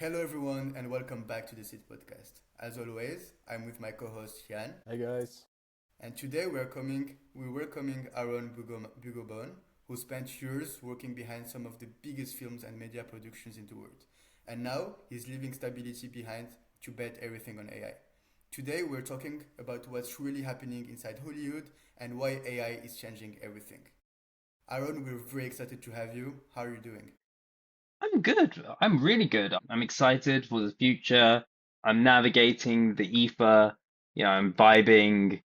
Hello, everyone, and welcome back to the Seed Podcast. As always, I'm with my co-host Jan, Hey guys. and today we're welcoming Aaron Bhugobaun, who spent years working behind some of the biggest films and media productions in the world, and now he's leaving stability behind to bet everything on AI. Today, we're talking about what's really happening inside Hollywood and why AI is changing everything. Aaron, we're very excited to have you. How are you doing? I'm good. I'm really good. I'm excited for the future. I'm navigating the ether. I'm vibing.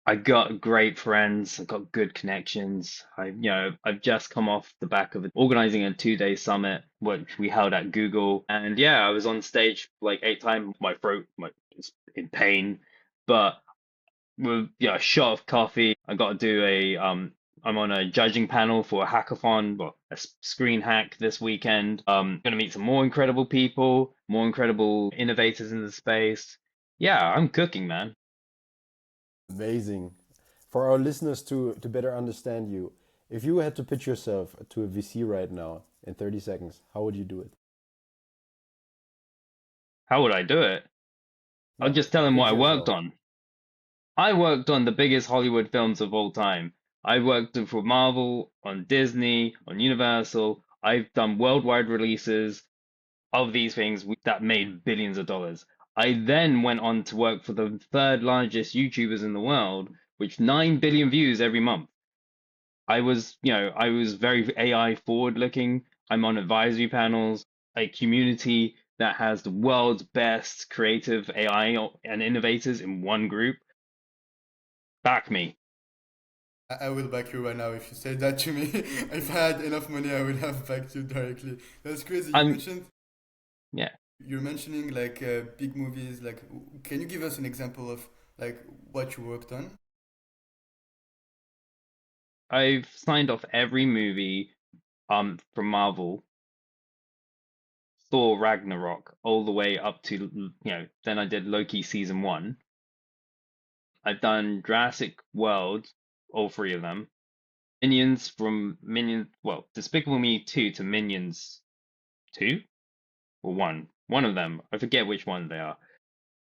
I got great friends. I got good connections. I've just come off the back of organizing a 2-day summit, which we held at Google. And yeah, I was on stage like 8 times. My throat, is in pain, but with a shot of coffee. I got to do a I'm on a judging panel for a hackathon, well, screen hack this weekend. Gonna meet some more incredible people, more incredible innovators in the space. Yeah, I'm cooking, man. Amazing. For our listeners to better understand you, if you had to pitch yourself to a VC right now in 30 seconds, how would you do it? How would I do it? I'll Yeah, just tell them what pitch I worked yourself. on. I worked on the biggest Hollywood films of all time. I worked for Marvel, on Disney, on Universal. I've done worldwide releases of these things that made billions of dollars. I then went on to work for the third largest YouTubers in the world, which 9 billion views every month. I was very AI forward looking. I'm on advisory panels, a community that has the world's best creative AI and innovators in one group. Back me. I will back you right now if you say that to me. If I had enough money, I would have backed you directly. That's crazy. I'm, yeah. You're mentioning like big movies. Like, can you give us an example of like what you worked on? I've signed off every movie from Marvel, Thor Ragnarok, all the way up to, then I did Loki season one. I've done Jurassic World, all three of them. Minions from Minions, well, Despicable Me 2 to Minions 2 or 1. One of them. I forget which one they are.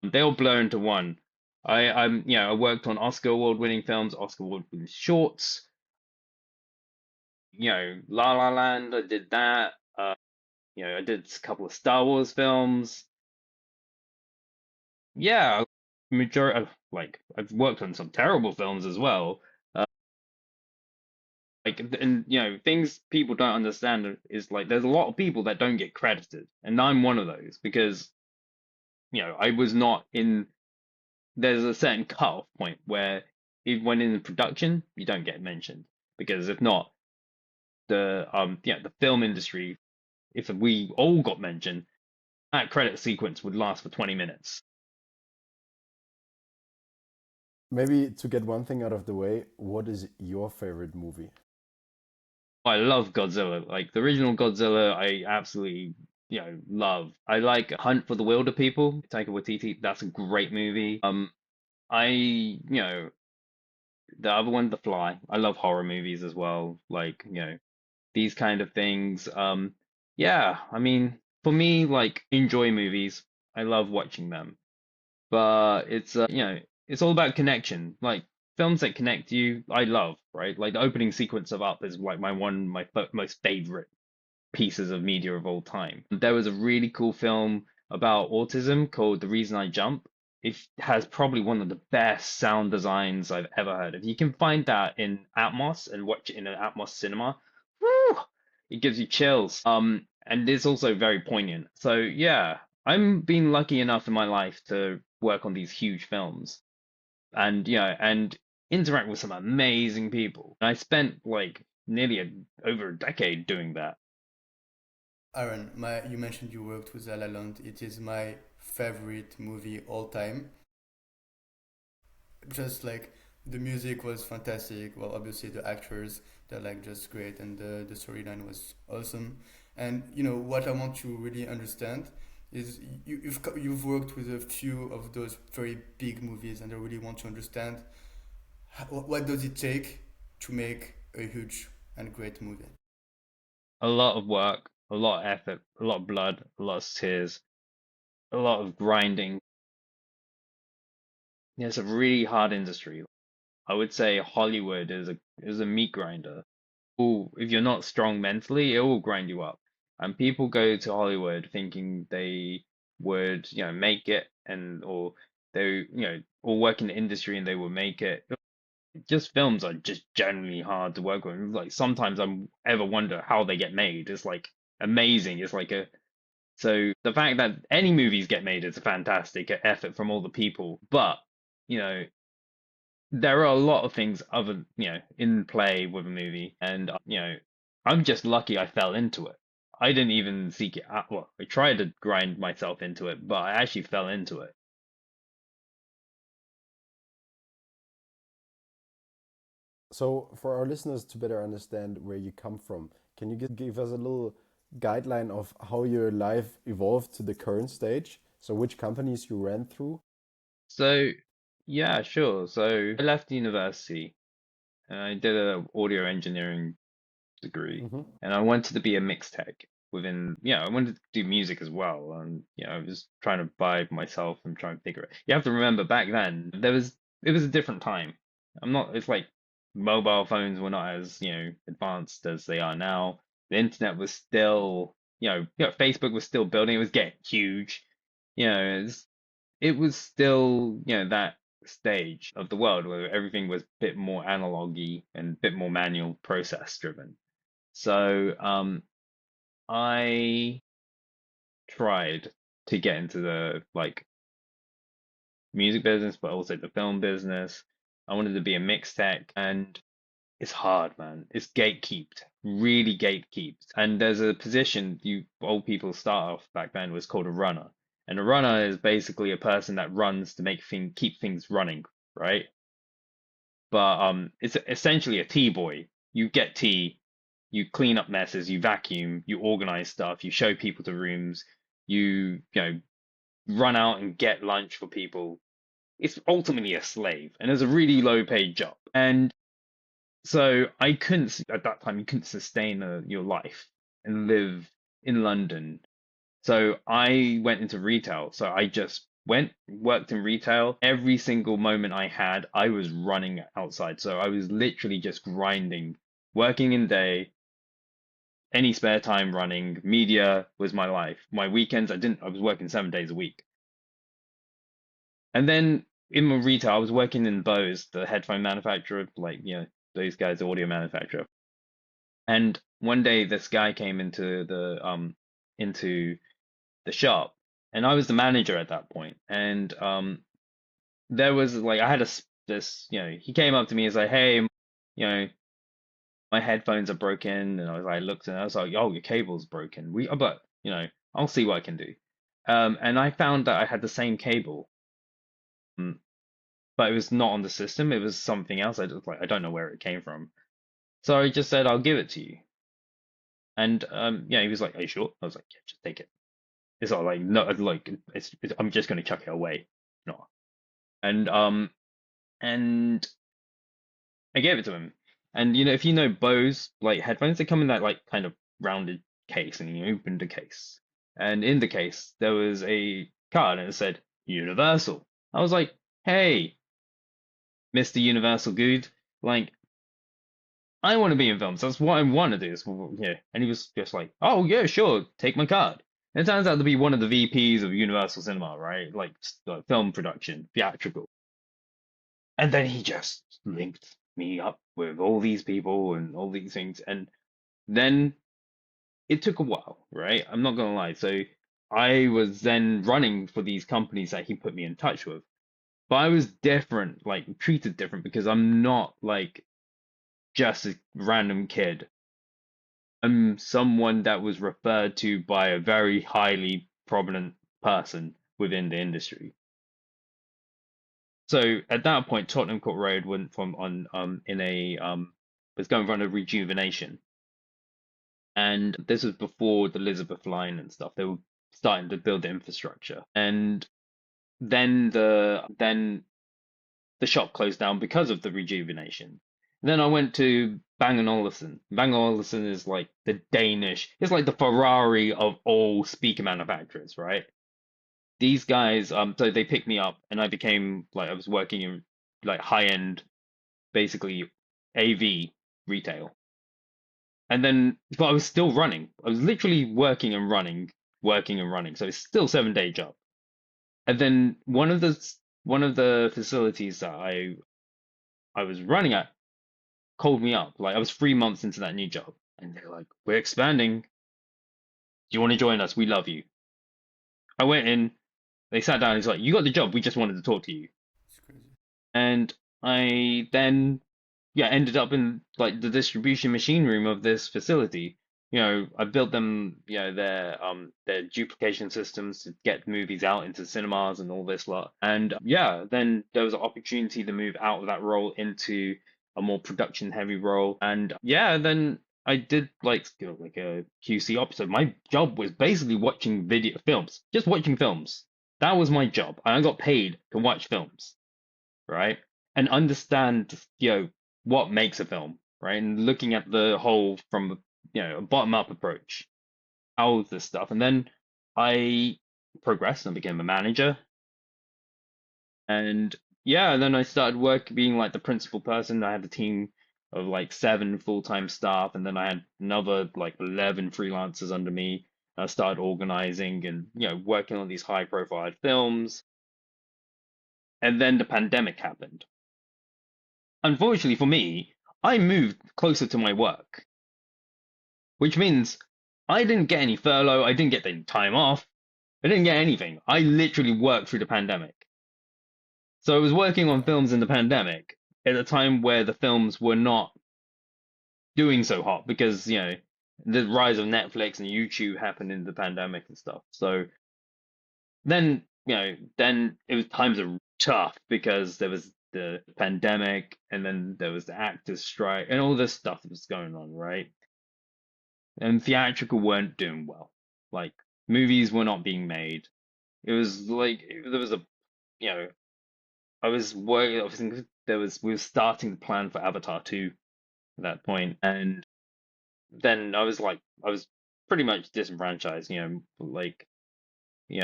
They all blur into one. I worked on Oscar award winning films, Oscar award winning shorts. La La Land, I did that. I did a couple of Star Wars films. Yeah, majority of like I've worked on some terrible films as well. And things people don't understand is like there's a lot of people that don't get credited, and I'm one of those because I was not in. There's a certain cutoff point where if when in production you don't get mentioned because if not the film industry, if we all got mentioned, that credit sequence would last for 20 minutes. Maybe to get one thing out of the way, what is your favorite movie? I love Godzilla. Like the original Godzilla, I absolutely, love. I like Hunt for the Wilder People, Taika Waititi. That's a great movie. The other one, The Fly. I love horror movies as well. Like, these kind of things. Yeah, I mean, for me, like, enjoy movies. I love watching them. But it's all about connection. Like films that connect you, I love, right? Like the opening sequence of Up is like my most favorite pieces of media of all time. There was a really cool film about autism called The Reason I Jump. It has probably one of the best sound designs I've ever heard. If you can find that in Atmos and watch it in an Atmos cinema, whew, it gives you chills. And it's also very poignant. So yeah, I'm being lucky enough in my life to work on these huge films and and interact with some amazing people. I spent like nearly over a decade doing that. Aaron, you mentioned you worked with La La Land. It is my favorite movie all time. Just like the music was fantastic. Well, obviously the actors they're like just great, and the storyline was awesome. And what I want to really understand is you've worked with a few of those very big movies, and I really want to understand what does it take to make a huge and great movie. A lot of work. a lot of effort, a lot of blood, a lot of tears, a lot of grinding. Yeah, it's a really hard industry. I would say Hollywood is a meat grinder. If you're not strong mentally, it will grind you up. And people go to Hollywood thinking they would, make it or or work in the industry and they will make it. Just films are just generally hard to work with. Like sometimes I'm ever wonder how they get made. It's like amazing. It's like a so the fact that any movies get made is a fantastic effort from all the people. But you know, there are a lot of things in play with a movie, and I'm just lucky I fell into it. I didn't even seek it out. Well, I tried to grind myself into it, but I actually fell into it. So, for our listeners to better understand where you come from, can you give us a little guideline of how your life evolved to the current stage? So, which companies you ran through? So, yeah, sure. So I left university and I did a audio engineering degree, Hmm. and I wanted to be a mix tech I wanted to do music as well. And, I was trying to vibe myself and try and figure it. You have to remember back then, it was a different time. It's like mobile phones were not as, advanced as they are now. The internet was still, Facebook was still building, it was getting huge. It was still, that stage of the world where everything was a bit more analog-y and a bit more manual process driven. So I tried to get into the music business, but also the film business. I wanted to be a mix tech, and it's hard, man. It's gatekeeped, really gatekeeped. And there's a position you old people start off back then was called a runner. And a runner is basically a person that runs to keep things running, right? But it's essentially a tea boy. You get tea, you clean up messes, you vacuum, you organize stuff, you show people to rooms, you run out and get lunch for people. It's ultimately a slave, and it's a really low paid job. And so I couldn't at that time you couldn't sustain your life and live in London. So I went into retail. So I just worked in retail. Every single moment I had, I was running outside. So I was literally just grinding, working in day, any spare time running. Media was my life. My weekends, I was working 7 days a week. And then in my retail, I was working in Bose, the headphone manufacturer, those guys, audio manufacturer. And one day this guy came into the shop, and I was the manager at that point. And there was like I had this, he came up to me and was like, "Hey, my headphones are broken." And I looked and I was like, "Oh, your cable's broken. But I'll see what I can do." And I found that I had the same cable, um, but it was not on the system. It was something else. I don't know where it came from. So I just said, "I'll give it to you." And he was like, "Are you sure?" I was like, "Yeah, just take it." It's not like no, I'm just gonna chuck it away. No. And and I gave it to him. And if you know Bose headphones, they come in that kind of rounded case, and you opened the case. And in the case there was a card and it said Universal. I was like, "Hey, Mr. Universal Good, like I want to be in films. That's what I want to do." Yeah. And he was just like, "Oh yeah, sure, take my card." And it turns out to be one of the VPs of Universal Cinema, right? Like film production, theatrical. And then he just linked me up with all these people and all these things. And then it took a while, right? I'm not gonna lie. So I was then running for these companies that he put me in touch with. But I was different, like treated different because I'm not like just a random kid. I'm someone that was referred to by a very highly prominent person within the industry. So at that point, Tottenham Court Road went from on in a was going for a rejuvenation, and this was before the Elizabeth line and stuff. They were starting to build the infrastructure, and then the shop closed down because of the rejuvenation. Then I went to Bang& Olufsen. Bang& Olufsen is like the Danish, it's like the Ferrari of all speaker manufacturers, right? These guys, so they picked me up and I became like, I was working in like high-end, basically AV retail. And then, but I was still running. I was literally working and running, working and running. So it's still 7-day job. And then one of the facilities that I was running at called me up. Like I was 3 months into that new job, and they're like, "We're expanding. Do you want to join us? We love you." I went in. They sat down. He's like, "You got the job. We just wanted to talk to you." It's crazy. And I then, yeah, ended up in like the distribution machine room of this facility. I built them, their duplication systems to get movies out into cinemas and all this lot. And yeah, then there was an opportunity to move out of that role into a more production heavy role. And yeah, then I did like a QC opposite. My job was basically watching video films, just watching films. That was my job. I got paid to watch films, right? And understand, what makes a film, right? And looking at the whole from, a bottom up approach, all of this stuff. And then I progressed and became a manager. And yeah, then I started being like the principal person. I had a team of like 7 full-time staff, and then I had another like 11 freelancers under me. I started organizing and, working on these high-profile films. And then the pandemic happened. Unfortunately for me, I moved closer to my work, which means I didn't get any furlough, I didn't get any time off, I didn't get anything. I literally worked through the pandemic. So I was working on films in the pandemic at a time where the films were not doing so hot because, the rise of Netflix and YouTube happened in the pandemic and stuff. So then, then it was times are tough because there was the pandemic and then there was the actors strike and all this stuff that was going on, right? And theatrical weren't doing well. Like movies were not being made. It was like there was a, you know, I was working. I think we were starting to plan for Avatar 2 at that point, and then I was pretty much disenfranchised. I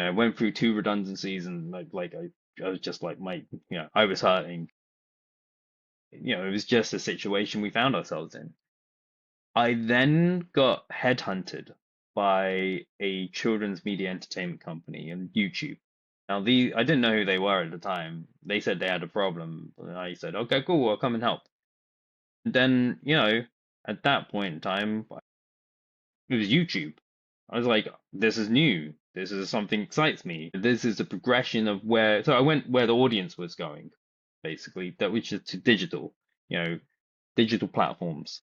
went through 2 redundancies, and I was just like I was hurting. It was just a situation we found ourselves in. I then got headhunted by a children's media entertainment company and YouTube. Now, I didn't know who they were at the time. They said they had a problem. And I said, okay, cool, I'll come and help. And then, at that point in time, it was YouTube. I was like, this is new. This is something excites me. This is a progression of so I went where the audience was going, basically, which is to digital, digital platforms.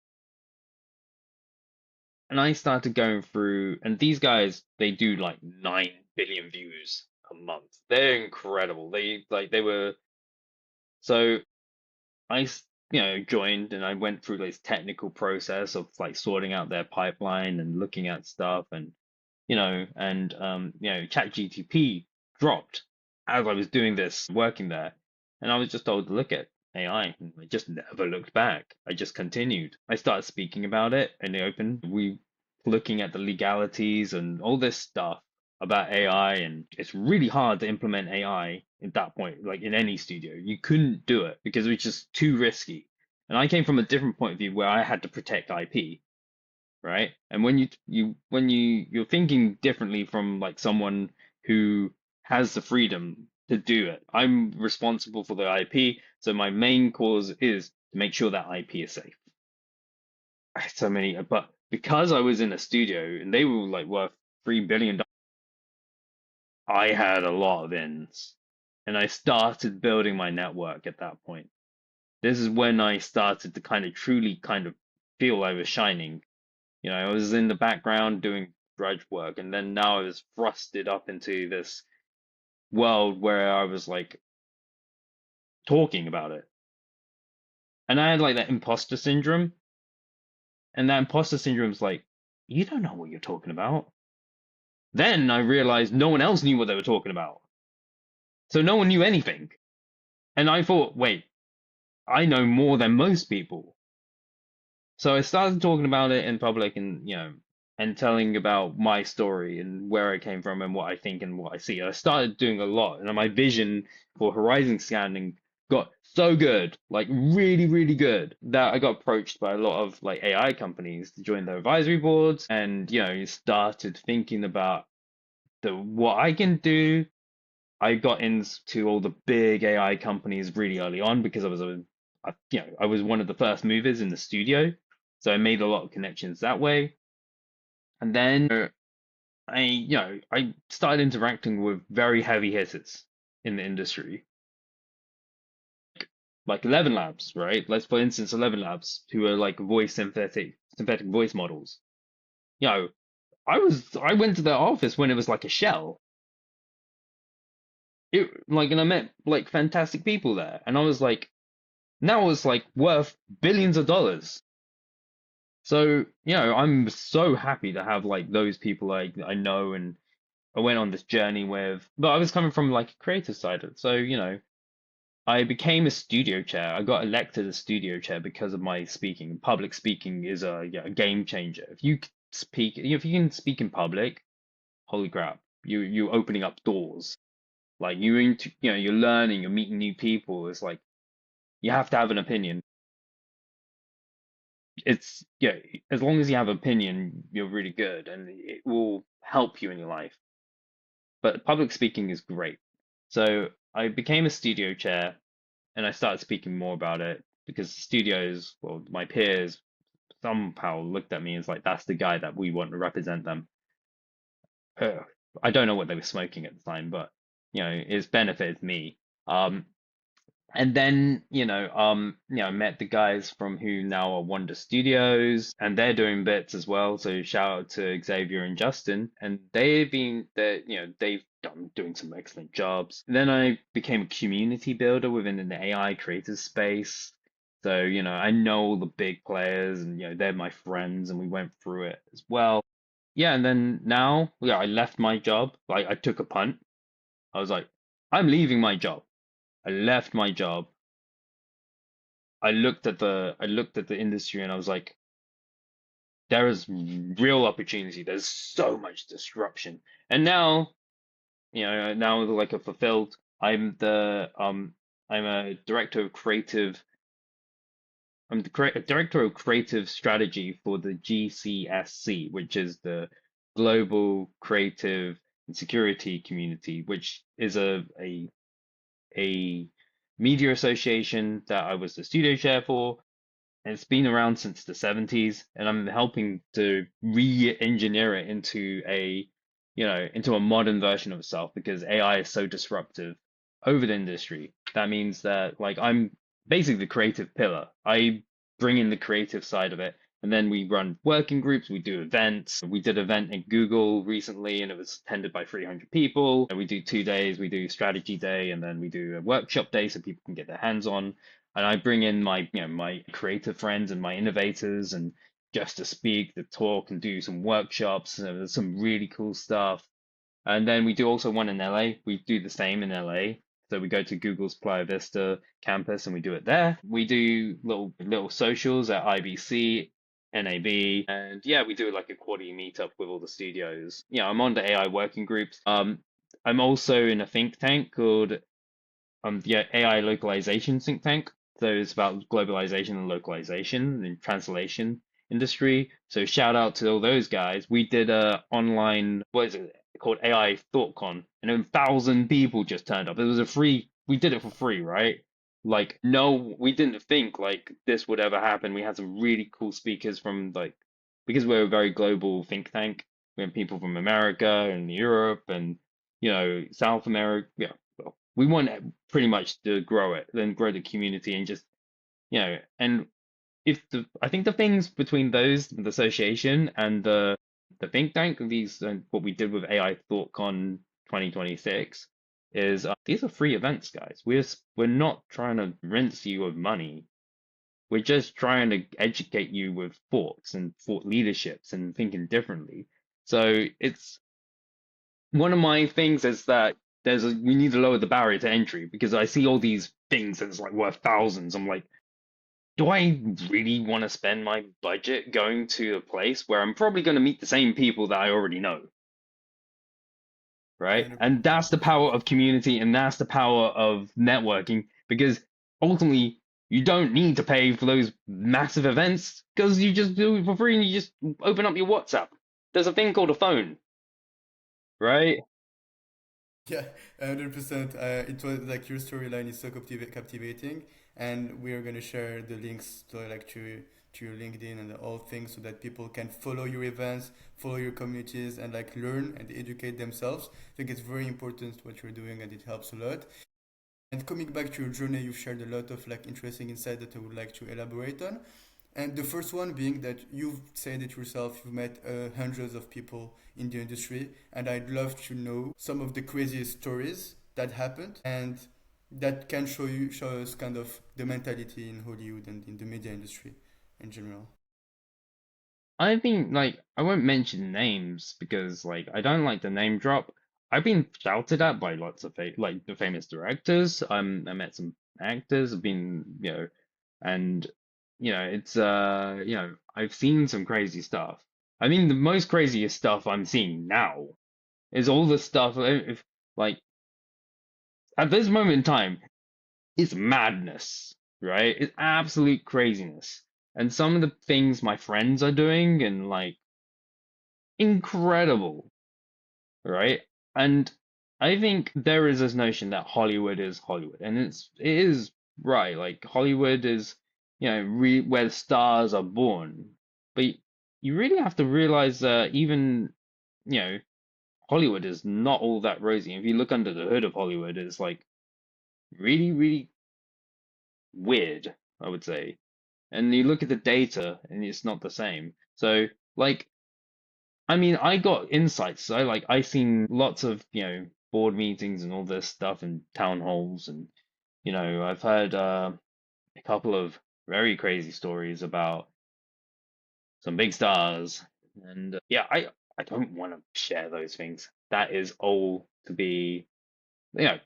And I started going through, and these guys, they do like 9 billion views a month. They're incredible. They were, so joined and I went through this technical process of like sorting out their pipeline and looking at stuff ChatGTP dropped as I was doing this, working there. And I was just told to look at AI. And I just never looked back. I just continued. I started speaking about it in the open. We looking at the legalities and all this stuff about AI, and it's really hard to implement AI at that point, like in any studio. You couldn't do it because it was just too risky. And I came from a different point of view where I had to protect IP, right? And you're thinking differently from like someone who has the freedom to do it. I'm responsible for the IP, so my main cause is to make sure that IP is safe. I had so many, but because I was in a studio and they were like worth $3 billion, I had a lot of ins, and I started building my network at that point. This is when I started to kind of truly kind of feel I was shining. I was in the background doing drudge work, and then now I was thrusted up into this world where I was like talking about it. And I had like that imposter syndrome, and that imposter syndrome is like, you don't know what you're talking about. Then I realized no one else knew what they were talking about. So no one knew anything. And I thought, wait, I know more than most people. So I started talking about it in public and, and telling about my story and where I came from and what I think and what I see. I started doing a lot, and my vision for horizon scanning got so good, like really, really good, that I got approached by a lot of like AI companies to join their advisory boards, and started thinking about the what I can do. I got into all the big AI companies really early on because I was one of the first movers in the studio, so I made a lot of connections that way. And then I started interacting with very heavy hitters in the industry, like 11 Labs, right? Let's for instance, 11 Labs, who are like voice synthetic voice models. You know, I went to their office when it was like a shell. And I met like fantastic people there, and I was like, now it's like worth billions of dollars. So, I'm so happy to have like those people I know and I went on this journey with. But I was coming from like a creative side of it. So, I became a studio chair. I got elected as studio chair because of my speaking. Public speaking is a game changer. If you can speak in public, holy crap, you're opening up doors. Like you're learning, you're meeting new people. It's like you have to have an opinion. It's as long as you have opinion, you're really good and it will help you in your life. But public speaking is great. So I became a studio chair and I started speaking more about it because studios, well, my peers somehow looked at me as like, that's the guy that we want to represent them. Uh, I don't know what they were smoking at the time, but it's benefited me. Um, And then, met the guys from who now are Wonder Studios, and they're doing bits as well. So shout out to Xavier and Justin, and they've done doing some excellent jobs. And then I became a community builder within the AI creative space. So, I know all the big players, and they're my friends, and we went through it as well. Yeah, and then now, yeah, I left my job. Like I took a punt. I was like, I'm leaving my job. I left my job. I looked at the industry and I was like, there is real opportunity. There's so much disruption. And now, now like a fulfilled, I'm a director of creative. I'm the director of creative strategy for the GCSC, which is the Global Creative and Security Community, which is a media association that I was the studio chair for. And it's been around since the 70s, and I'm helping to re-engineer it into a modern version of itself because AI is so disruptive over the industry. That means that like I'm basically the creative pillar. I bring in the creative side of it, and then we run working groups, we do events. We did an event in Google recently, and it was attended by 300 people. And we do 2 days, we do strategy day, and then we do a workshop day so people can get their hands on. And I bring in my creative friends and my innovators and just to speak, to talk and do some workshops. There's some really cool stuff. And then we do also one in LA. We do the same in LA. So we go to Google's Playa Vista campus and we do it there. We do little socials at IBC, NAB, and yeah, we do like a quarterly meetup with all the studios. Yeah, I'm on the AI working groups. I'm also in a think tank called the AI localization think tank. So it's about globalization and localization and translation industry. So shout out to all those guys. We did a online, what is it called, AI ThoughtCon, and 1,000 people just turned up. It was a free. We did it for free, right? Like no, we didn't think like this would ever happen. We had some really cool speakers from like because we're a very global think tank. We have people from America and Europe and South America. Yeah, well, we want pretty much to grow it, then grow the community and just, and if I think the things between those, the association and the think tank, these what we did with AI ThoughtCon 2026 is these are free events, guys. We're not trying to rinse you of money. We're just trying to educate you with thoughts and thought leaderships and thinking differently. So it's one of my things is that we need to lower the barrier to entry because I see all these things that's like worth thousands. I'm like, do I really want to spend my budget going to a place where I'm probably going to meet the same people that I already know, right? And that's the 100%. power of community, and that's the power of networking, because ultimately you don't need to pay for those massive events because you just do it for free and you just open up your WhatsApp. There's a thing called a phone, right? Yeah, 100%. It was like your storyline is so captivating, and we are gonna share the links to your LinkedIn and all things so that people can follow your events, follow your communities, and like learn and educate themselves. I think it's very important what you're doing, and it helps a lot. And coming back to your journey, you've shared a lot of like interesting insight that I would like to elaborate on. And the first one being that you've said it yourself, you've met hundreds of people in the industry, and I'd love to know some of the craziest stories that happened, and that can show us kind of the mentality in Hollywood and in the media industry in general. I've been like, I won't mention names because like I don't like the name drop. I've been shouted at by lots of like the famous directors. I met some actors. I've been, and it's I've seen some crazy stuff. I mean, the most craziest stuff I'm seeing now is all the stuff if like at this moment in time, it's madness, right? It's absolute craziness. And some of the things my friends are doing and like incredible, right? And I think there is this notion that Hollywood is Hollywood, and it is right. Like Hollywood is, re where the stars are born. But you really have to realize that even, you know, Hollywood is not all that rosy. If you look under the hood of Hollywood, it's like really, really weird, I would say. And you look at the data, and it's not the same. So, like, I mean, I got insights. I seen lots of, board meetings and all this stuff and town halls and I've heard a couple of very crazy stories about some big stars. And yeah, I don't want to share those things. That is all to be, you know,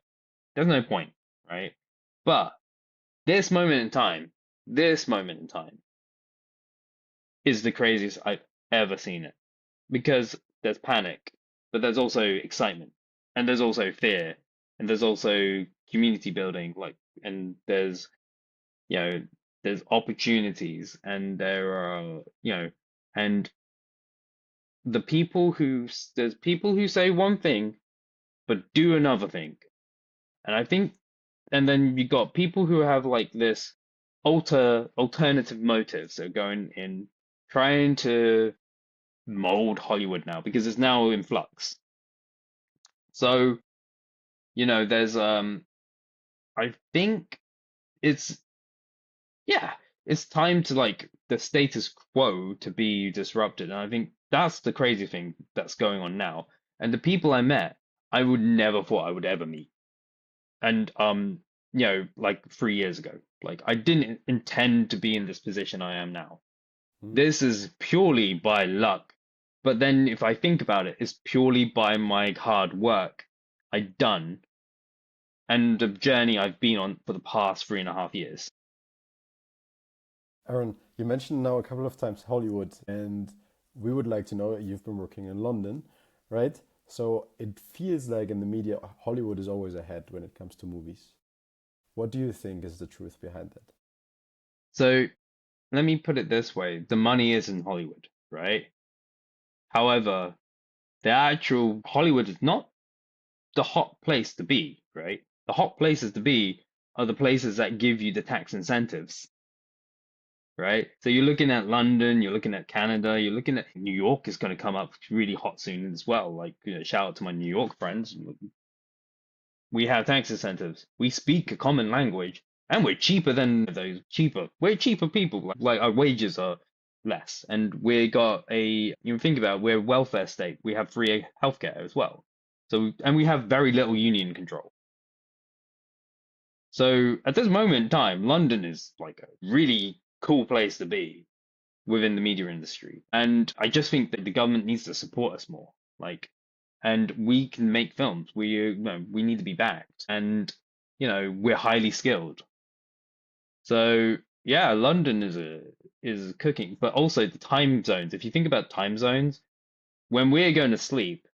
there's no point, right? But this moment in time, this moment in time is the craziest I've ever seen it. Because there's panic, but there's also excitement, and there's also fear, and there's also community building, like, and you know, there's opportunities, and there are, and there's people who say one thing but do another thing, and I think, and then you got people who have like this alternative motives, so going in trying to mold Hollywood now because it's now in flux. So, there's I think it's yeah, it's time to like the status quo to be disrupted. And I think that's the crazy thing that's going on now. And the people I met, I would never thought I would ever meet. And like 3 years ago. Like I didn't intend to be in this position I am now. Hmm. This is purely by luck. But then if I think about it, it's purely by my hard work I done and the journey I've been on for the past 3.5 years. Aaron, you mentioned now a couple of times Hollywood, and we would like to know you've been working in London, right? So it feels like in the media, Hollywood is always ahead when it comes to movies. What do you think is the truth behind that? So let me put it this way, the money is in Hollywood, right? However, the actual Hollywood is not the hot place to be, right? The hot places to be are the places that give you the tax incentives, right? So you're looking at London, you're looking at Canada, you're looking at New York is going to come up really hot soon as well. Like, shout out to my New York friends. We have tax incentives. We speak a common language, and we're cheaper than those cheaper. We're cheaper people. Like our wages are less, and we got think about it, we're a welfare state. We have free healthcare as well. So, and we have very little union control. So at this moment in time, London is like a really cool place to be within the media industry. And I just think that the government needs to support us more. Like, and we can make films. We need to be backed, and we're highly skilled. So Yeah, London is cooking, but also the time zones. If you think about time zones, when we're going to sleep,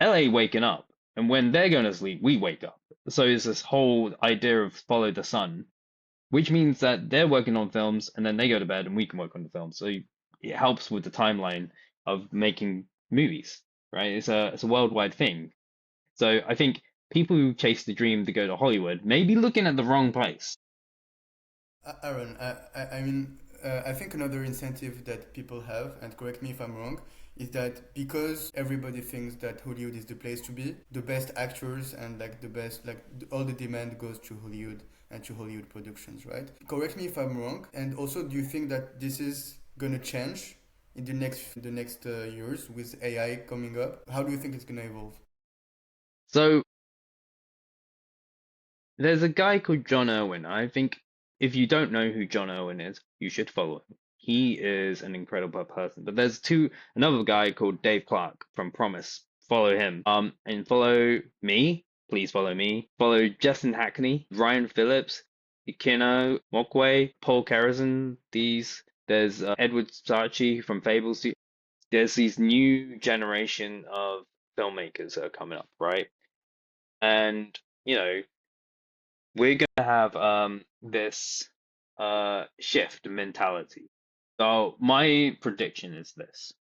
LA waking up, and when they're going to sleep, we wake up. So it's this whole idea of follow the sun, which means that they're working on films and then they go to bed and we can work on the film. So it helps with the timeline of making movies, right? It's a worldwide thing. So I think people who chase the dream to go to Hollywood may be looking at the wrong place. Aaron, I think another incentive that people have, and correct me if I'm wrong, is that because everybody thinks that Hollywood is the place to be, the best actors and like the best, all the demand goes to Hollywood and to Hollywood productions, right? Correct me if I'm wrong. And also, do you think that this is gonna change in the next years with AI coming up? How do you think it's gonna evolve? So there's a guy called John Irwin. I think if you don't know who John Irwin is, you should follow him. He is an incredible person. But there's another guy called Dave Clark from Promise. Follow him. And follow me. Please follow me. Follow Justin Hackney, Ryan Phillips, Ikeno, Mokwe, Paul Kerrison. There's Edward Saatchi from Fables. There's these new generation of filmmakers that are coming up, right? And you know, we're going to have this shift mentality. So my prediction is this: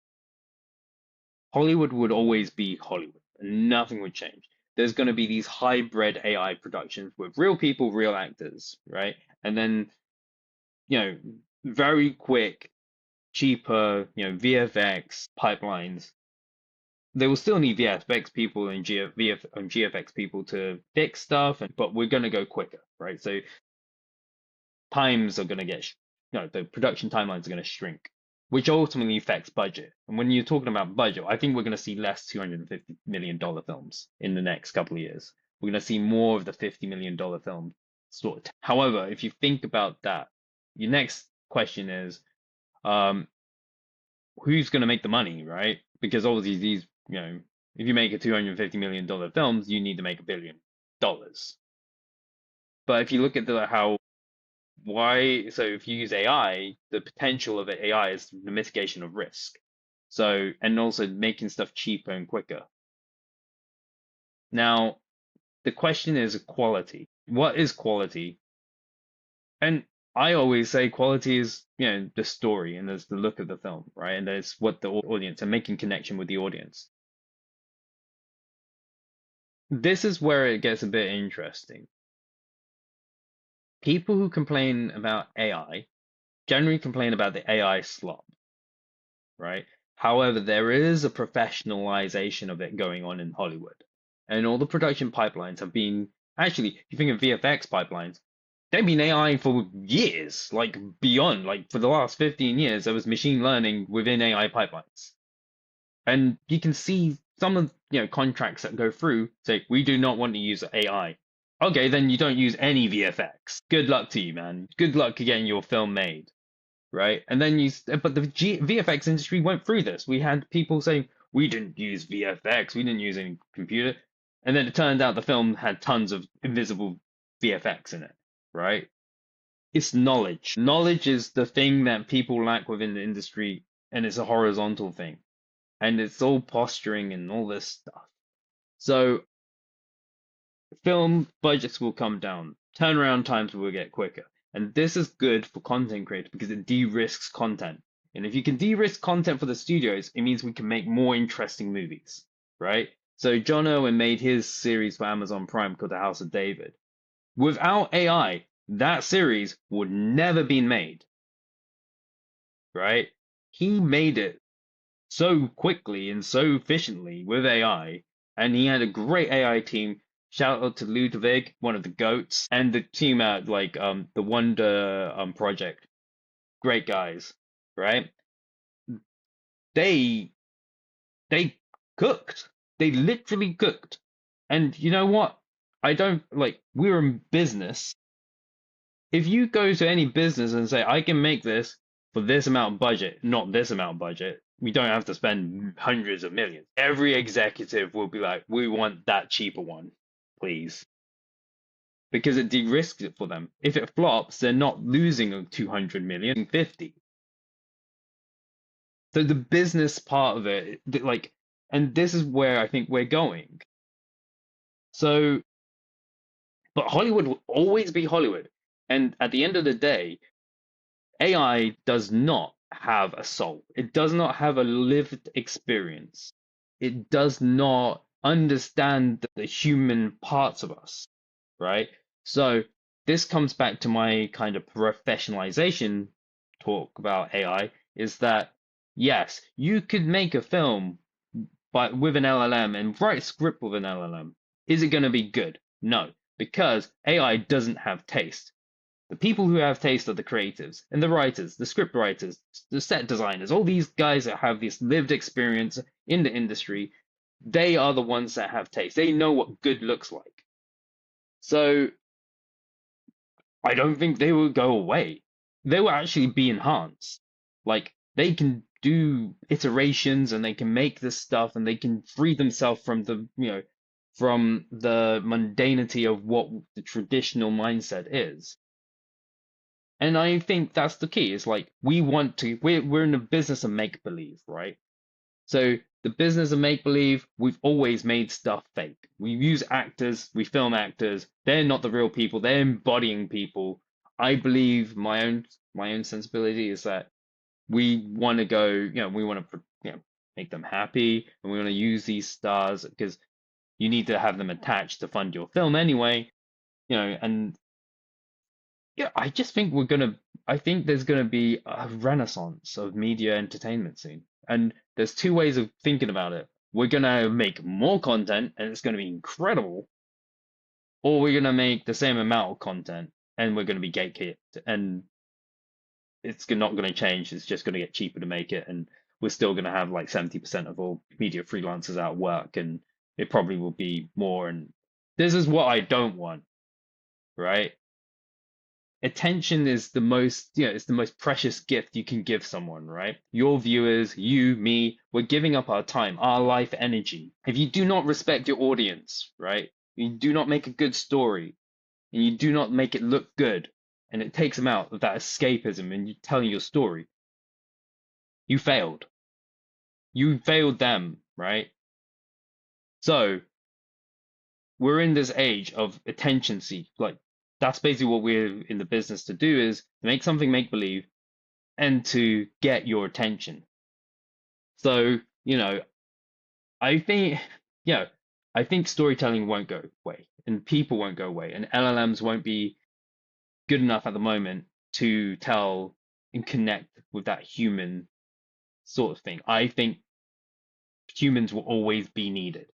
Hollywood would always be Hollywood, and nothing would change. There's going to be these hybrid AI productions with real people, real actors, right? And then, you know, very quick, cheaper, VFX pipelines. They will still need VFX people and GFX people to fix stuff, but we're going to go quicker, right? So times are going to the production timelines are going to shrink, which ultimately affects budget. And when you're talking about budget, I think we're going to see less $250 million films in the next couple of years. We're going to see more of the $50 million film sort. However, if you think about that, your next question is, um, who's going to make the money, right? Because obviously if you make a $250 million films, you need to make $1 billion. But if you look at how why so if you use AI, the potential of AI is the mitigation of risk. So and also making stuff cheaper and quicker. Now, the question is quality. What is quality? And I always say quality is, the story and there's the look of the film, right? And there's what the audience and making connection with the audience. This is where it gets a bit interesting. People who complain about AI generally complain about the AI slop, right? However, there is a professionalization of it going on in Hollywood. And all the production pipelines have been actually, if you think of VFX pipelines, they've been AI for years, like beyond, like for the last 15 years, there was machine learning within AI pipelines. And you can see some of contracts that go through say, we do not want to use AI. Okay, then you don't use any VFX. Good luck to you, man. Good luck getting your film made, right? And then but the VFX industry went through this. We had people saying we didn't use VFX, we didn't use any computer, and then it turned out the film had tons of invisible VFX in it, right? It's knowledge. Knowledge is the thing that people lack within the industry, and it's a horizontal thing, and it's all posturing and all this stuff. So film budgets will come down, turnaround times will get quicker. And this is good for content creators because it de-risks content. And if you can de-risk content for the studios, it means we can make more interesting movies, right? So John Irwin made his series for Amazon Prime called The House of David. Without AI, that series would never been made, right? He made it so quickly and so efficiently with AI, and he had a great AI team. Shout out to Ludwig, one of the goats, and the team at the Wonder Project. Great guys, right? They they cooked. They literally cooked. And you know what? I don't we're in business. If you go to any business and say, I can make this for this amount of budget, not this amount of budget, we don't have to spend hundreds of millions. Every executive will be like, we want that cheaper one, please. because it de-risks it for them. If it flops, they're not losing a 200 million, 50. So the business part of it, like, and this is where I think we're going. So, but Hollywood will always be Hollywood. And at the end of the day, AI does not have a soul. It does not have a lived experience. It does not understand the human parts of us, right? So this comes back to my kind of professionalization talk about AI, is that yes, you could make a film but with an LLM and write a script with an LLM. Is it going to be good? No, because AI doesn't have taste. The people who have taste are the creatives and the writers, the script writers, the set designers, all these guys that have this lived experience in the industry. They are the ones that have taste. They know what good looks like. So I don't think they will go away. They will actually be enhanced. Like they can do iterations and they can make this stuff and they can free themselves from from the mundanity of what the traditional mindset is. And I think that's the key. It's like we're in the business of make believe, right? So the business of make believe, we've always made stuff fake. We use actors, we film actors. They're not the real people. They're embodying people. I believe my own sensibility is that we want to go, we want to, make them happy, and we want to use these stars because you need to have them attached to fund your film anyway, and yeah, I think there's gonna be a renaissance of media entertainment soon. And there's two ways of thinking about it. We're gonna make more content and it's gonna be incredible, or we're gonna make the same amount of content and we're gonna be gatekept and it's not gonna change. It's just gonna get cheaper to make it, and we're still gonna have like 70% of all media freelancers out of work, and it probably will be more. And this is what I don't want, right? Attention is it's the most precious gift you can give someone, right? Your viewers, you, me, we're giving up our time, our life energy. If you do not respect your audience, right? You do not make a good story and you do not make it look good, and it takes them out of that escapism and you telling your story, you failed. You failed them, right? So we're in this age of attention seek. Like that's basically what we're in the business to do, is make something make believe and to get your attention. So, I think, I think storytelling won't go away and people won't go away and LLMs won't be good enough at the moment to tell and connect with that human sort of thing. I think humans will always be needed.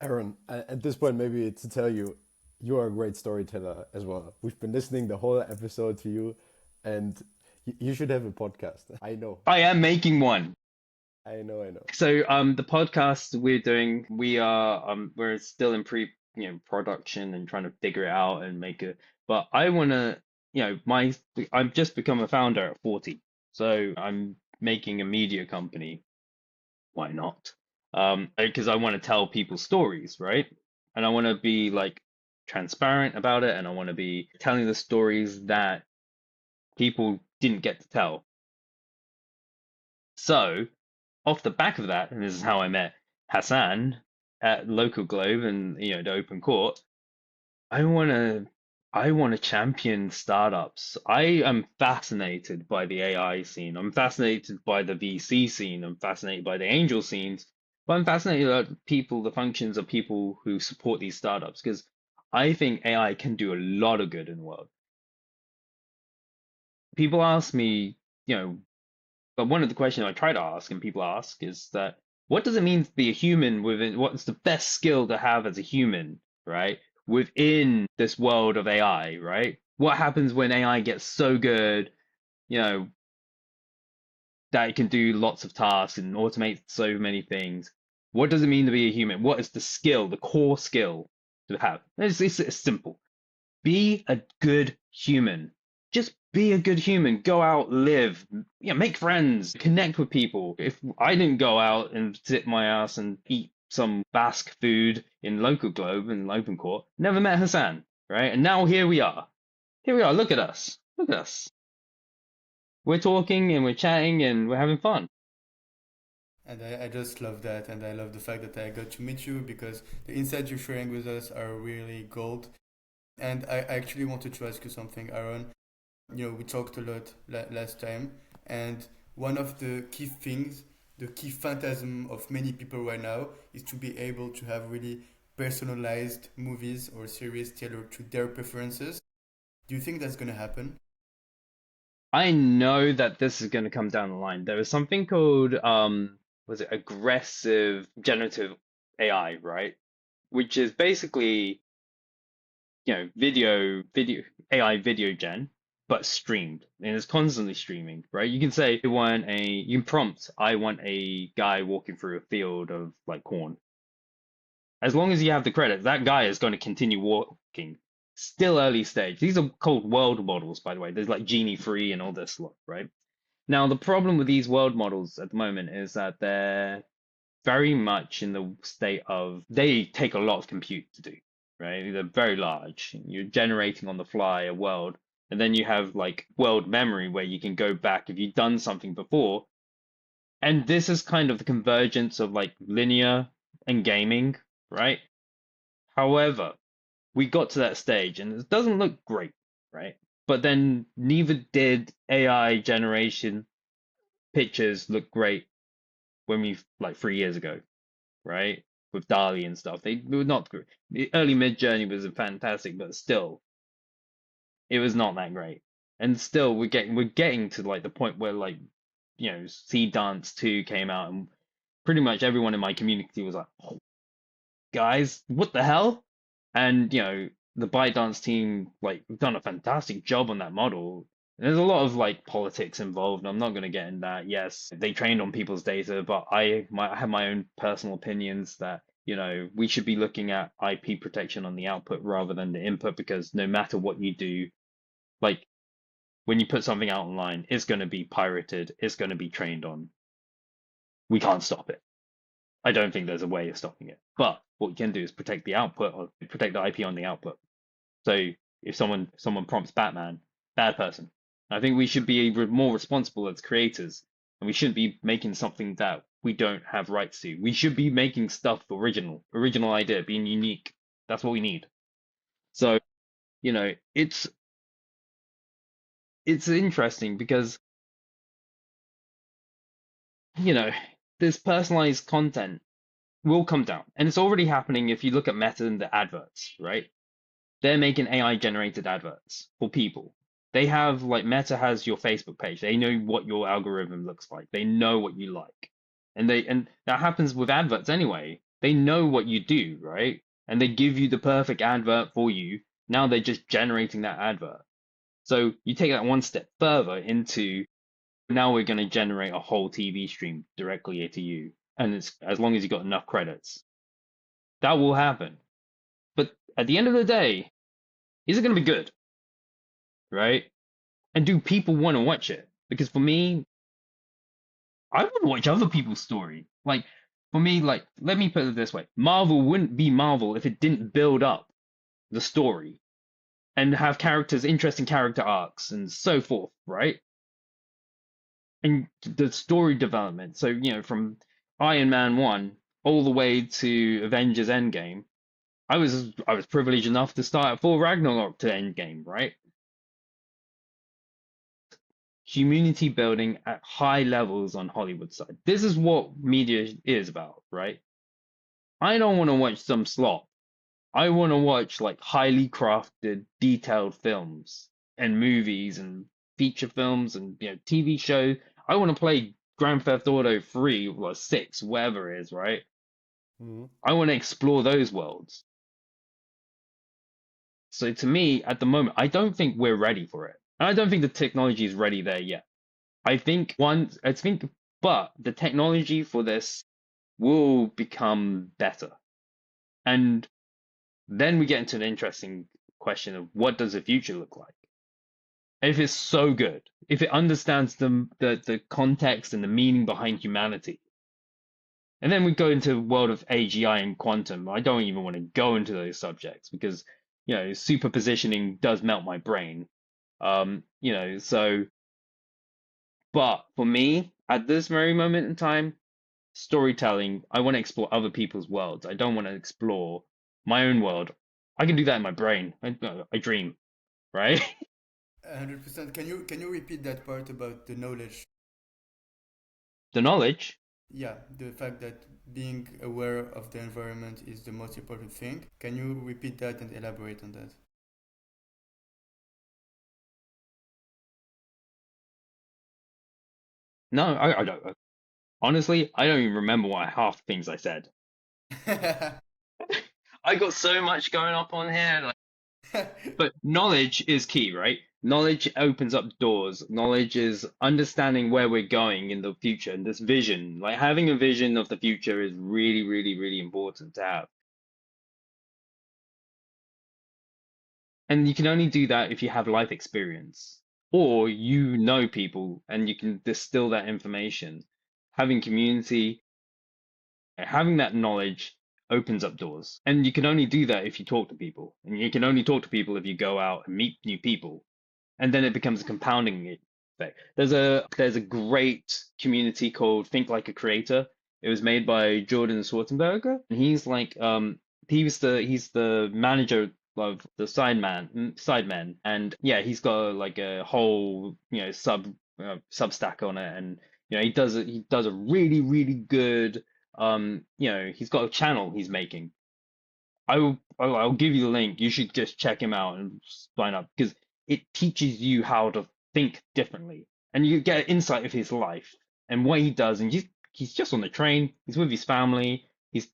Aaron, at this point, maybe to tell you, you are a great storyteller as well. We've been listening the whole episode to you, and you should have a podcast. I know. I am making one. I know, I know. So the podcast we're doing, we're still in production and trying to figure it out and make it. But I wanna, I've just become a founder at 40. So I'm making a media company. Why not? Because I want to tell people stories, right? And I want to be like transparent about it, and I want to be telling the stories that people didn't get to tell. So off the back of that, and this is how I met Hassan at Local Globe and the Open Court. I want to champion startups. I am fascinated by the AI scene. I'm fascinated by the VC scene. I'm fascinated by the angel scenes. But I'm fascinated about people, the functions of people who support these startups, because I think AI can do a lot of good in the world. People ask me, but one of the questions I try to ask and people ask is that what does it mean to be a human within, what's the best skill to have as a human, right? Within this world of AI, right? What happens when AI gets so good, that it can do lots of tasks and automate so many things? What does it mean to be a human? What is the skill, the core skill to have? It's simple. Be a good human. Just be a good human. Go out, live, make friends, connect with people. If I didn't go out and sit my ass and eat some Basque food in local globe in open court. Never met Hassan, right? And now here we are. Here we are. Look at us. Look at us. We're talking and we're chatting and we're having fun. And I just love that, and I love the fact that I got to meet you because the insights you're sharing with us are really gold. And I actually wanted to ask you something, Aaron. We talked a lot last time, and one of the key things, the key phantasm of many people right now, is to be able to have really personalized movies or series tailored to their preferences. Do you think that's going to happen? I know that this is going to come down the line. There is something called was it aggressive generative AI, right? Which is basically, video AI video gen, but streamed. And it's constantly streaming, right? You can say you can prompt, I want a guy walking through a field of like corn. As long as you have the credit, that guy is going to continue walking. Still early stage. These are called world models, by the way. There's like Genie 3 and all this stuff, right? Now, the problem with these world models at the moment is that they're very much in the state of they take a lot of compute to do, right? They're very large. You're generating on the fly a world, and then you have like world memory where you can go back if you've done something before. And this is kind of the convergence of like linear and gaming, right? However, we got to that stage and it doesn't look great, right? But then neither did AI generation pictures look great when we like 3 years ago, right? With Dali and stuff. They were not great. The early mid journey was fantastic, but still, it was not that great. And still we're getting to like the point where like, Sea Dance 2 came out and pretty much everyone in my community was like, oh, guys, what the hell? And the ByteDance team like have done a fantastic job on that model. There's a lot of like politics involved. I'm not going to get in that. Yes, they trained on people's data, but I have my own personal opinions that we should be looking at IP protection on the output rather than the input because no matter what you do, like when you put something out online, it's going to be pirated. It's going to be trained on. We can't stop it. I don't think there's a way of stopping it. But what we can do is protect the output or protect the IP on the output. So if someone prompts Batman, bad person. I think we should be more responsible as creators, and we shouldn't be making something that we don't have rights to. We should be making stuff original idea, being unique. That's what we need. So, it's interesting because, you know, this personalized content will come down, and it's already happening if you look at Meta and the adverts, right? They're making AI generated adverts for people. They have like Meta has your Facebook page. They know what your algorithm looks like. They know what you like. And that happens with adverts anyway. They know what you do, right? And they give you the perfect advert for you. Now they're just generating that advert. So you take that one step further into now we're going to generate a whole TV stream directly to you. And it's as long as you got enough credits. That will happen. But at the end of the day, is it going to be good? Right? And do people want to watch it? Because for me, I want to watch other people's story. Like for me, like let me put it this way: Marvel wouldn't be Marvel if it didn't build up the story and have characters, interesting character arcs, and so forth, right? And the story development. So from Iron Man 1 all the way to Avengers Endgame, I was privileged enough to start at Thor Ragnarok to Endgame, right? Community building at high levels on Hollywood side. This is what media is about, right? I don't want to watch some slop. I want to watch like highly crafted, detailed films and movies and feature films and TV shows. I want to play Grand Theft Auto 3 or 6, whatever it is, right? Mhm. I want to explore those worlds. So to me, at the moment, I don't think we're ready for it. And I don't think the technology is ready there yet. I think, but the technology for this will become better. And then we get into an interesting question of what does the future look like? If it's so good, if it understands the context and the meaning behind humanity, And then we go into the world of AGI and quantum. I don't even want to go into those subjects because, superpositioning does melt my brain. So, but for me, at this very moment in time, storytelling, I want to explore other people's worlds. I don't want to explore my own world. I can do that in my brain. I dream, right? 100%. Can you repeat that part about the knowledge? The knowledge. Yeah, the fact that being aware of the environment is the most important thing. Can you repeat that and elaborate on No, I don't. Honestly, I don't even remember what half the things I said. that? I got so much going up on here. But knowledge is key, right? Knowledge opens up doors. Knowledge is understanding where we're going in the future and this vision. Like having a vision of the future is really, really, really important to have. And you can only do that if you have life experience or you know people and you can distill that information. Having community, having that knowledge opens up doors. And you can only do that if you talk to people. And you can only talk to people if you go out and meet new people. And then it becomes a compounding effect. There's a great community called Think Like a Creator. It was made by Jordan Swartenberger, and he's the manager of the Sideman, and yeah, he's got like a whole Substack on it, and he does a really really good he's got a channel he's making. I'll give you the link. You should just check him out and sign up because it teaches you how to think differently, and you get insight of his life and what he does. And he's just on the train. He's with his family. He's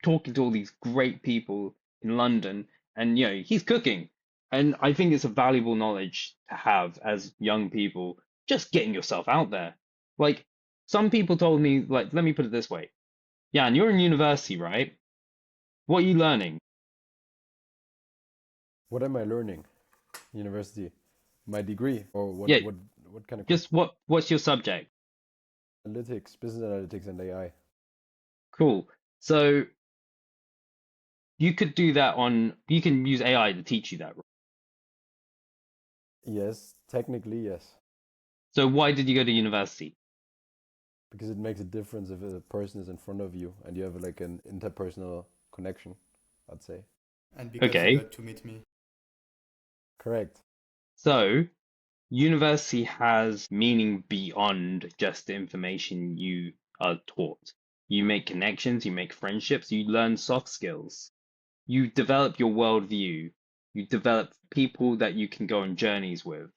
talking to all these great people in London, and he's cooking. And I think it's a valuable knowledge to have as young people, just getting yourself out there. Like some people told me, like, let me put it this way. Yeah, and you're in university, right? What are you learning? What am I learning? University, my degree, or Yeah, what kind of just question? what's your subject? Analytics, business analytics, and AI. Cool. So you can use AI to teach you that. Right? Yes, technically yes, So why did you go to university? because it makes a difference if a person is in front of you and you have like an interpersonal connection, I'd say. And because you Okay. got to meet me. Correct. So university has meaning beyond just the information you are taught. You make connections, you make friendships, you learn soft skills, you develop your worldview, you develop people that you can go on journeys with.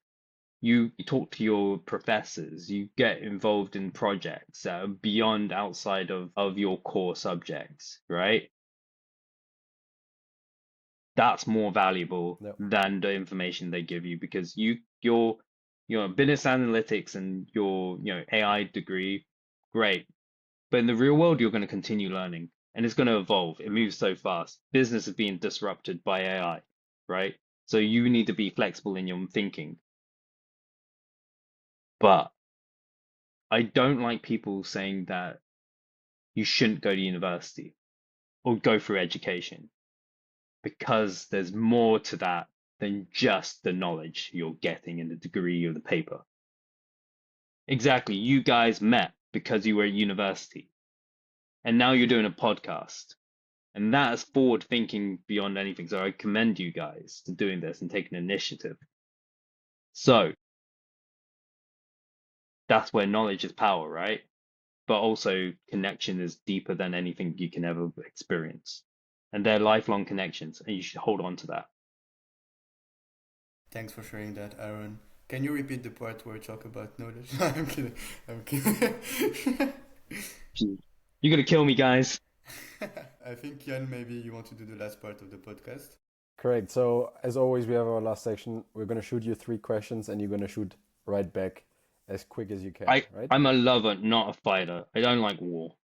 You talk to your professors, you get involved in projects that are beyond outside of your core subjects, right? That's more valuable No. than the information they give you because your business analytics and your AI degree, great. But in the real world, you're going to continue learning and it's going to evolve. It moves so fast. Business is being disrupted by AI, right? So you need to be flexible in your thinking. But I don't like people saying that you shouldn't go to university or go through education because there's more to that than just the knowledge you're getting in the degree or the paper. Exactly. You guys met because you were at university and now you're doing a podcast. And that is forward thinking beyond anything. So I commend you guys to doing this and taking initiative. So that's where knowledge is power, right? But also connection is deeper than anything you can ever experience. And they're lifelong connections, and you should hold on to that. Thanks for sharing that, Aaron. Can you repeat the part where you talk about knowledge? I'm kidding. I'm kidding. You're gonna kill me, guys. I think, Jan, maybe you want to do the last part of the podcast. Correct. So as always, we have our last section. We're gonna shoot you three questions, and you're gonna shoot right back as quick as you can. I Right? I'm a lover, not a fighter. I don't like war.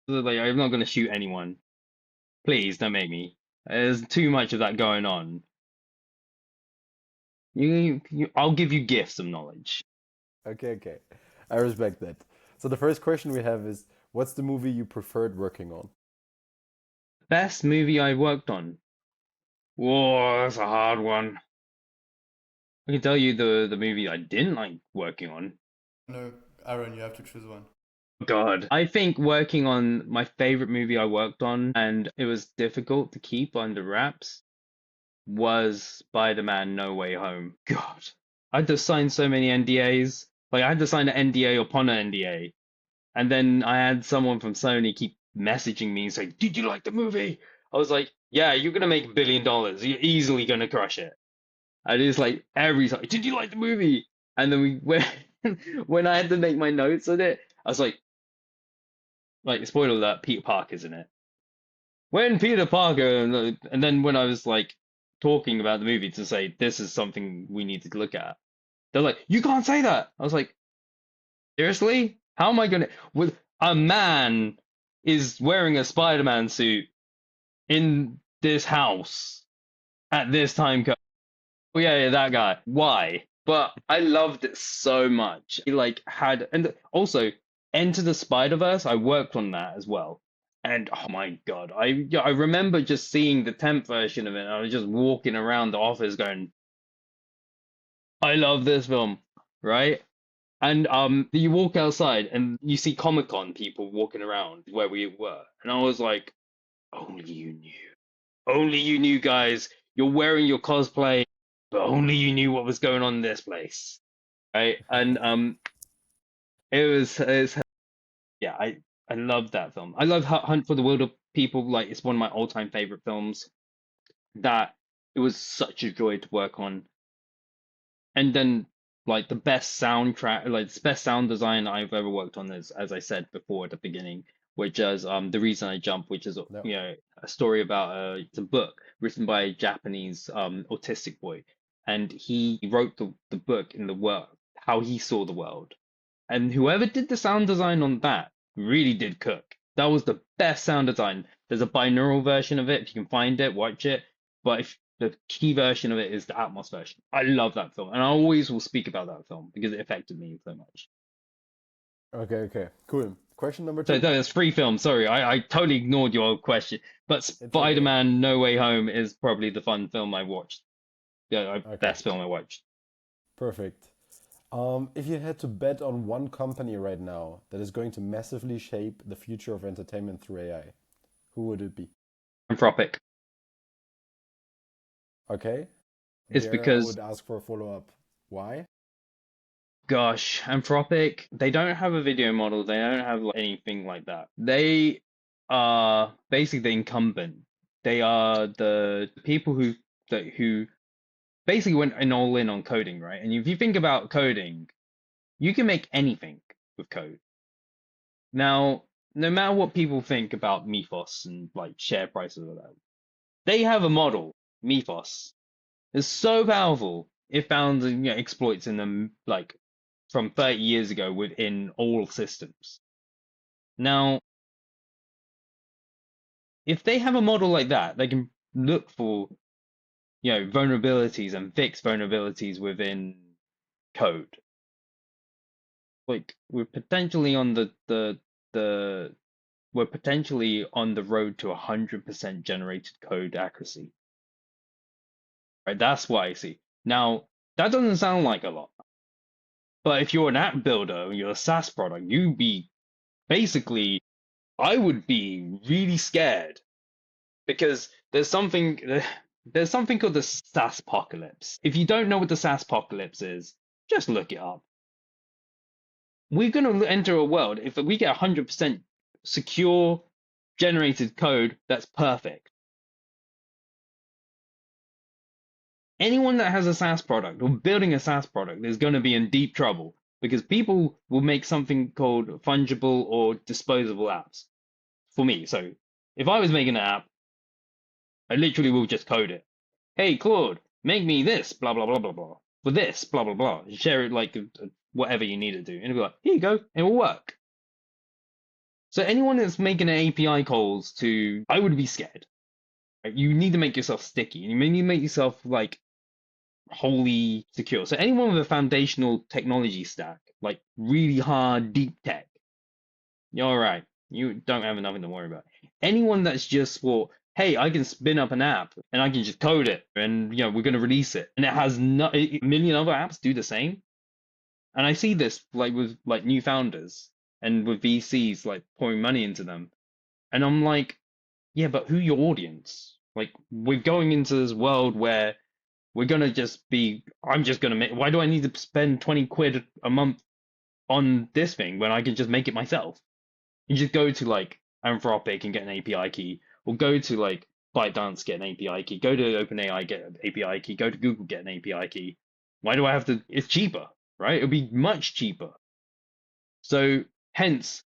Like, I'm not gonna shoot anyone. Please don't make me. There's too much of that going on. I'll give you gifts of knowledge. Okay. Okay. I respect that. So the first question we have is, What's the movie you preferred working on? Best movie I worked on. Whoa, that's a hard one. I can tell you the movie I didn't like working on. No, Aaron, you have to choose one. God. I think working on my favorite movie I worked on, and it was difficult to keep under wraps, was Spider-Man No Way Home. God. I had to sign so many NDAs. Like I had to sign an NDA upon an NDA. And then I had someone from Sony keep messaging me and saying, "Did you like the movie?" I was like, "Yeah, you're gonna make $1 billion. You're easily gonna crush it." And it's like every time, "Did you like the movie?" And then when I had to make my notes on it, I was like spoiler alert, Peter Parker's in it. When Peter Parker, and then when I was like talking about the movie to say this is something we need to look at, they're like, "You can't say that." I was like, "Seriously? How am I gonna with a man is wearing a Spider-Man suit in this house at this time code?" Oh yeah, that guy. Why? But I loved it so much. He like had, and also Enter the Spider-Verse. I worked on that as well. And oh my God, I remember just seeing the temp version of it. And I was just walking around the office going, "I love this film," right? And you walk outside and you see Comic-Con people walking around where we were, and I was like, "Only you knew. Only you knew, guys. You're wearing your cosplay, but only you knew what was going on in this place, right?" And it's yeah, I love that film. I love Hunt for the Wilder People. Like it's one of my all-time favorite films. That it was such a joy to work on. And then like the best soundtrack, like the best sound design I've ever worked on is, as I said before at the beginning, which is The Reason I Jump, which is No. a story about it's a book written by a Japanese autistic boy, and he wrote the book in the world how he saw the world, and whoever did the sound design on that really did cook. That was the best sound design. There's a binaural version of it. If you can find it, watch it. But if the key version of it is the Atmos version, I love that film, and I always will speak about that film because it affected me so much. Okay, okay, cool. Question number So two. that's free film. Sorry, I totally ignored your question. But It's okay. Spider-Man: No Way Home is probably the fun film I watched. Yeah, Okay, best film I watched. perfect. If you had to bet on one company right now that is going to massively shape the future of entertainment through AI, who would it be? Anthropic. Okay, It's there I because would ask for a follow-up. Why? gosh, Anthropic, they don't have a video model. They don't have like, anything like that. They are basically the incumbent. They are the people who basically went in all in on coding, right? And if you think about coding, you can make anything with code. Now, no matter what people think about Mythos and like share prices or that, they have a model, Mythos. It's so powerful. It found exploits in them like from 30 years ago within all systems. Now, if they have a model like that, they can look for vulnerabilities and fix vulnerabilities within code. Like the we're potentially on the road to 100% generated code accuracy. Right? That's what I see. Now, that doesn't sound like a lot, but if you're an app builder, you're a SaaS product, you'd be basically, I would be really scared because there's something called the SaaS apocalypse. If you don't know what the SaaS apocalypse is, just look it up. We're going to enter a world if we get 100% secure generated code that's perfect. Anyone that has a SaaS product or building a SaaS product is going to be in deep trouble because people will make something called fungible or disposable apps for me. So if I was making an app, I literally will just code it. Hey, Claude, make me this, blah, blah, blah, blah, blah. For this, blah, blah, blah. Share it like whatever you need to do. And it'll be like, here you go, it will work. So anyone that's making an API calls to, I would be scared. Right? You need to make yourself sticky. You need to make yourself like wholly secure. So anyone with a foundational technology stack, like really hard, deep tech, you're all right. You don't have nothing to worry about. Anyone that's just well, hey, I can spin up an app and I can just code it, and we're going to release it, and it has a million other apps do the same. And I see this like with like new founders and with VCs like pouring money into them, and I'm like, yeah, but who your audience? Like, we're going into this world where we're gonna just be. I'm just gonna make. Why do I need to spend 20 quid a month on this thing when I can just make it myself? You just go to like Anthropic and get an API key, or go to like ByteDance, get an API key, go to OpenAI, get an API key, go to Google, get an API key. Why do I have to? It's cheaper, right? It'll be much cheaper. So hence,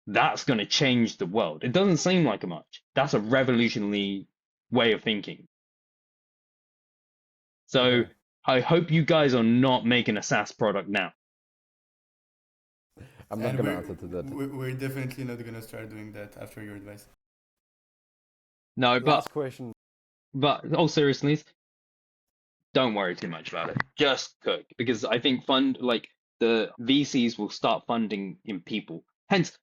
that's going to change the world. It doesn't seem like a much. That's a revolutionary way of thinking. So Okay. I hope you guys are not making a SaaS product now. I'm not And gonna answer to that. we're definitely not gonna start doing that after your advice. No, Last question. but all seriousness, don't worry too much about it. Just cook, because I think the VCs will start funding in people. Hence,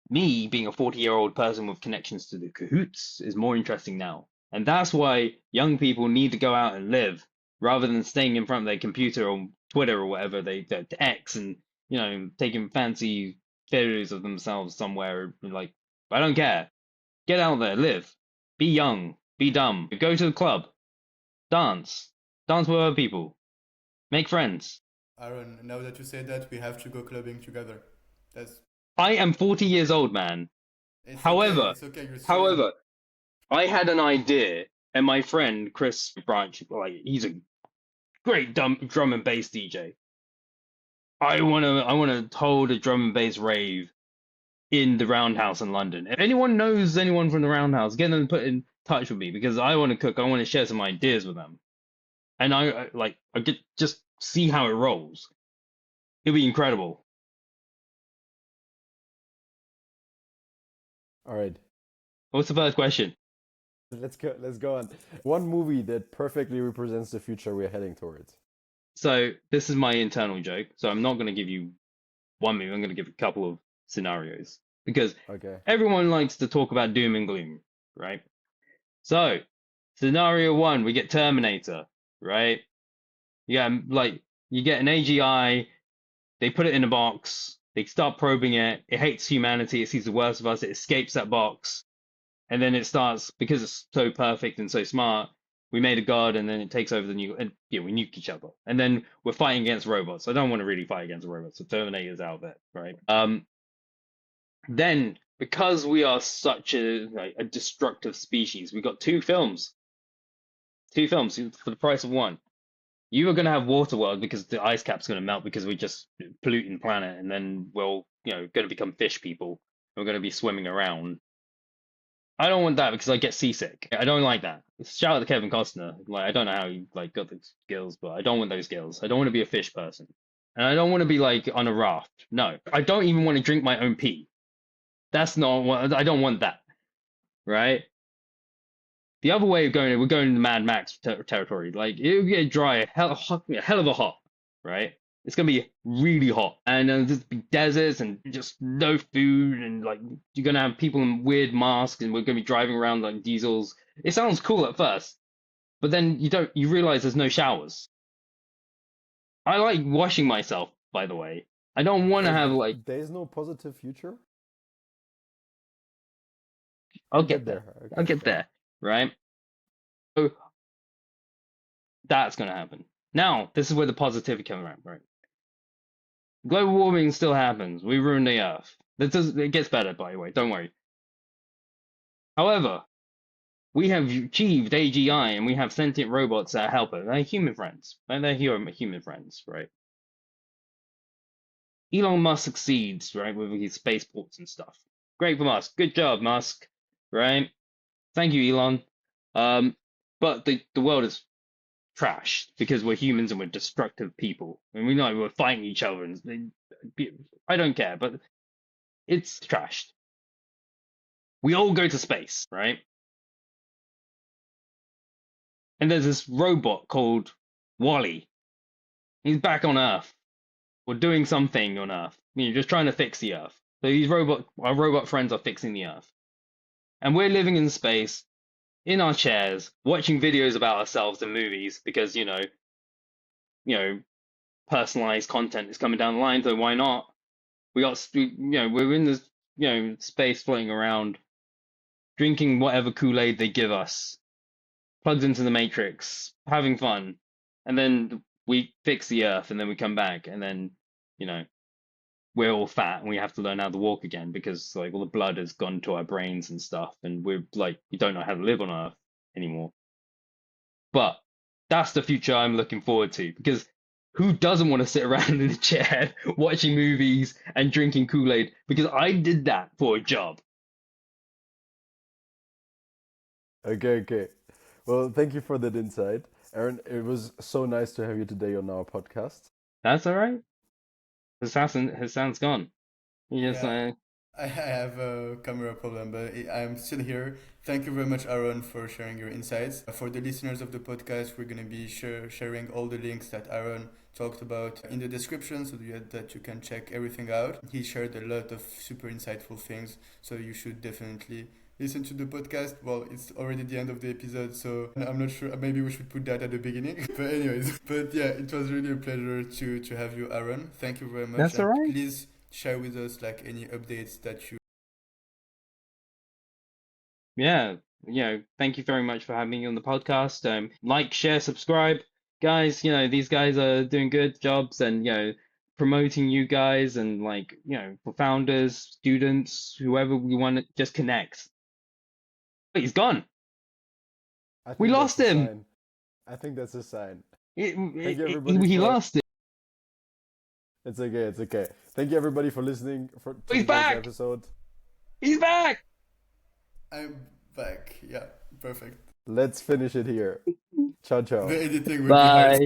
me being a 40-year-old person with connections to the cahoots is more interesting now. And that's why young people need to go out and live rather than staying in front of their computer or Twitter or whatever they X and taking fancy photos of themselves somewhere. Like, I don't care. Get out there, live, be young, be dumb, go to the club, dance, dance with other people, make friends. Aaron, now that you say that, we have to go clubbing together. That's I am 40 years old, man. it's okay. However, It's okay. You're still young. however, I had an idea, and my friend Chris Branch, like he's a great drum and bass DJ. I wanna hold a drum and bass rave in the Roundhouse in London. If anyone knows anyone from the Roundhouse, get them to put in touch with me because I want to cook. I want to share some ideas with them, and I get just see how it rolls. It'll be incredible. All right. What's the first question? Let's go. Let's go on. One movie that perfectly represents the future we're heading towards. So this is my internal joke. So I'm not going to give you one movie. I'm going to give a couple of scenarios because Okay. everyone likes to talk about doom and gloom, right? So scenario one, we get Terminator, right? Yeah, like you get an AGI, they put it in a box, they start probing it, it hates humanity, it sees the worst of us, it escapes that box, and then it starts because it's so perfect and so smart. We made a god, and then it takes over and we nuke each other, and then we're fighting against robots. I don't want to really fight against robots, so Terminator's out there, right? Then because we are such a destructive species, we got two films for the price of one. You are going to have Waterworld because the ice cap's going to melt because we're just polluting the planet, and then going to become fish people. We're going to be swimming around. I don't want that because I get seasick. I don't like that. Shout out to Kevin Costner. Like, I don't know how he got the skills, but I don't want those skills. I don't want to be a fish person, and I don't want to be like on a raft. No, I don't even want to drink my own pee. That's not what I don't want that. Right? The other way of we're going to Mad Max territory. Like it'll get dry, hell of a hot, right? It's gonna be really hot, and there's be deserts and just no food, and like you're gonna have people in weird masks, and we're gonna be driving around like diesels. It sounds cool at first, but then you realize there's no showers. I like washing myself, by the way. I don't want to Wait, have but like there's no positive future? I'll We'll get get there. there. I'll Okay, get okay. there, right? So that's gonna happen. Now, this is where the positivity comes around, right? Global warming still happens. We ruin the earth. It gets better, by the way. Don't worry. However, we have achieved AGI and we have sentient robots that help us. They're human friends. They're human friends, right? Elon Musk succeeds, right, with his spaceports and stuff. Great for Musk. Good job, Musk. Right? Thank you, Elon. Um, but the world is trash because we're humans and we're destructive people. And we know we're fighting each other and I don't care, but it's trashed. We all go to space, right? And there's this robot called Wally. He's back on Earth. We're doing something on Earth. just trying to fix the Earth. So our robot friends are fixing the Earth, and we're living in space in our chairs, watching videos about ourselves in movies because you know, personalized content is coming down the line. So why not? We're in this, space floating around, drinking whatever Kool-Aid they give us, plugged into the Matrix, having fun, and then we fix the Earth, and then we come back, and then, you know, we're all fat, and we have to learn how to walk again because like all the blood has gone to our brains and stuff, and we don't know how to live on Earth anymore. But that's the future I'm looking forward to because who doesn't want to sit around in a chair watching movies and drinking Kool-Aid? Because I did that for a job. Okay, okay. Well, thank you for that insight. Aaron, it was so nice to have you today on our podcast. That's all right. Hassan's gone. He just Yeah, I have a camera problem, but I'm still here. Thank you very much, Aaron, for sharing your insights. For the listeners of the podcast, we're going to be sharing all the links that Aaron talked about in the description so that you can check everything out. He shared a lot of super insightful things, so you should definitely listen to the podcast. Well, it's already the end of the episode, so I'm not sure. Maybe we should put that at the beginning. But anyways, but yeah, it was really a pleasure to have you, Aaron. Thank you very much, that's all and right. please share with us like any updates that you. Yeah, thank you very much for having me on the podcast. Like, share, subscribe, guys. These guys are doing good jobs, and promoting you guys, and like for founders, students, whoever we want to just connect. But he's gone. I We think that's lost a him. sign. I think that's a sign. It, Thank you, it, everybody, he for. lost it. It's okay, it's okay. Thank you, everybody, for listening to He's today's back. episode. He's back. I'm back. Yeah, perfect. Let's finish it here. Ciao, ciao. The editing will be hard. Bye.